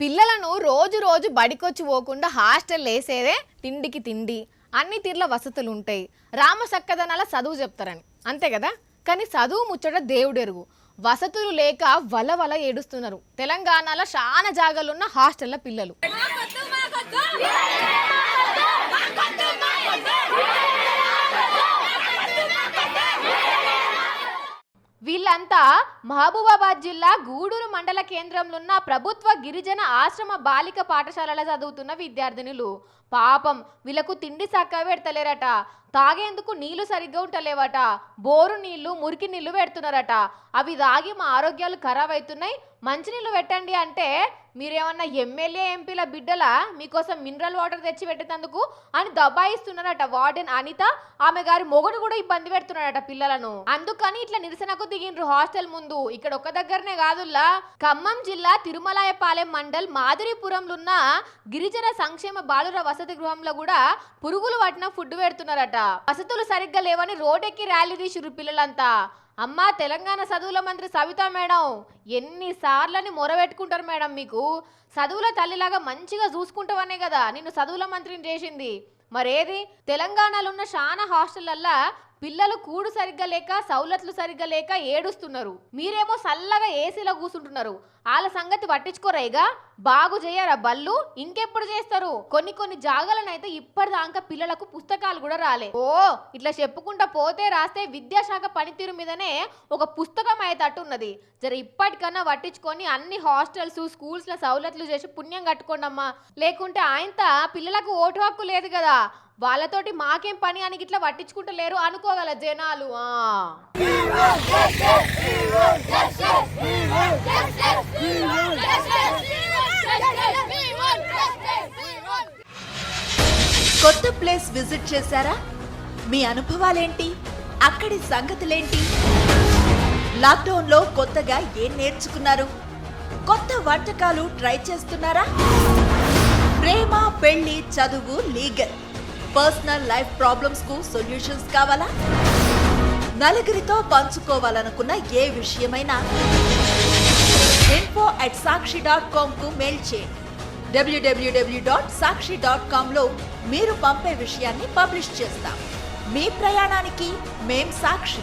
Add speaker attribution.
Speaker 1: పిల్లలను రోజు రోజు బడికొచ్చి పోకుండా హాస్టల్ వేసేదే తిండికి తిండి అన్ని తీర్ల వసతులు ఉంటాయి. రామ సక్కదనాల చదువు చెప్తారని అంతే కదా. కానీ చదువు ముచ్చట దేవుడెరుగు. వసతులు లేక వల ఏడుస్తున్నారు తెలంగాణలో చాలా జాగాలున్న హాస్టల్ల పిల్లలు. వీళ్ళంతా మహబూబాబాద్ జిల్లా గూడూరు మండల కేంద్రంలో ఉన్న ప్రభుత్వ గిరిజన ఆశ్రమ బాలిక పాఠశాలలో చదువుతున్న విద్యార్థినులు. పాపం వీళ్ళకు తిండి చక్కగా పెడతలేరట, తాగేందుకు నీళ్లు సరిగ్గా ఉంటలేవట, బోరు నీళ్లు మురికి నీళ్లు పెడుతున్నారట. అవి తాగి మా ఆరోగ్యాలు ఖరాబ్ అవుతున్నాయి, మంచినీళ్ళు పెట్టండి అంటే మీరేమన్నా ఎమ్మెల్యే ఎంపీల బిడ్డల మీకోసం మినరల్ వాటర్ తెచ్చి పెట్టేందుకు అని దబాయిస్తున్నారట వార్డెన్ అనిత. ఆమె గారి మొగుడు కూడా ఇబ్బంది పెడుతున్నాడట పిల్లలను. అందుకని ఇట్లా నిరసనకు దిగిండ్రు హాస్టల్ ముందు. ఇక్కడ ఒక దగ్గరనే కాదుల్లా, ఖమ్మం జిల్లా తిరుమలాయపాలెం మండల్ మాదిరిపురంలో ఉన్న గిరిజన సంక్షేమ బాలుర వసతి గృహంలో కూడా పురుగులు పట్టిన ఫుడ్ పెడుతున్నారట. వసతులు సరిగ్గా లేవని రోడ్డెక్కి ర్యాలీ తీసిర్రు పిల్లలంతా. అమ్మా తెలంగాణ చదువుల మంత్రి సవితా మేడం, ఎన్నిసార్లని మొరబెట్టుకుంటారు మేడం, మీకు చదువుల తల్లిలాగా మంచిగా చూసుకుంటావనే కదా నిన్ను చదువుల మంత్రిని చేసింది. మరేది తెలంగాణలో ఉన్న చాలా హాస్టళ్లల్లా పిల్లలు కూడు సరిగ్గా లేక సౌలతులు సరిగ్గా లేక ఏడుస్తున్నారు. మీరేమో చల్లగా ఏసీలో కూర్చుంటున్నారు. వాళ్ళ సంగతి పట్టించుకోరేగా, బాగు చేయరా బళ్ళు, ఇంకెప్పుడు చేస్తారు? కొన్ని జాగాలనైతే ఇప్పటిదాకా పిల్లలకు పుస్తకాలు కూడా రాలే. ఓ ఇట్లా చెప్పుకుంటా పోతే రాస్తే విద్యాశాఖ పనితీరు మీదనే ఒక పుస్తకం అయ్యేటట్టున్నది. జర ఇప్పటికన్నా పట్టించుకొని అన్ని హాస్టల్స్ స్కూల్స్ లో సౌలతులు చేసి పుణ్యం కట్టుకోండమ్మా. లేకుంటే ఆయనతో పిల్లలకు ఓటు హక్కు లేదు కదా, వాళ్ళతోటి మాకేం పని అని ఇట్లా పట్టించుకుంటలేరు అనుకోగల జనాలు.
Speaker 2: కొత్త ప్లేస్ విజిట్ చేశారా? మీ అనుభవాలేంటి? అక్కడి సంగతులేంటి? లాక్డౌన్ లో కొత్తగా ఏం నేర్చుకున్నారు? కొత్త వంటకాలు ట్రై చేస్తున్నారా? ప్రేమ, పెళ్లి, చదువు, లీగల్, పర్సనల్ లైఫ్ ప్రాబ్లమ్స్ కు సొల్యూషన్స్ కావాలా? నలుగురితో పంచుకోవాలనుకున్న ఏ విషయమైనా info@sakshi.com కు మెయిల్ చేయండి. www.sakshi.com లో మీరు పంపే విషయాన్ని పబ్లిష్ చేస్తాం. మీ ప్రయాణానికి మేం సాక్షి.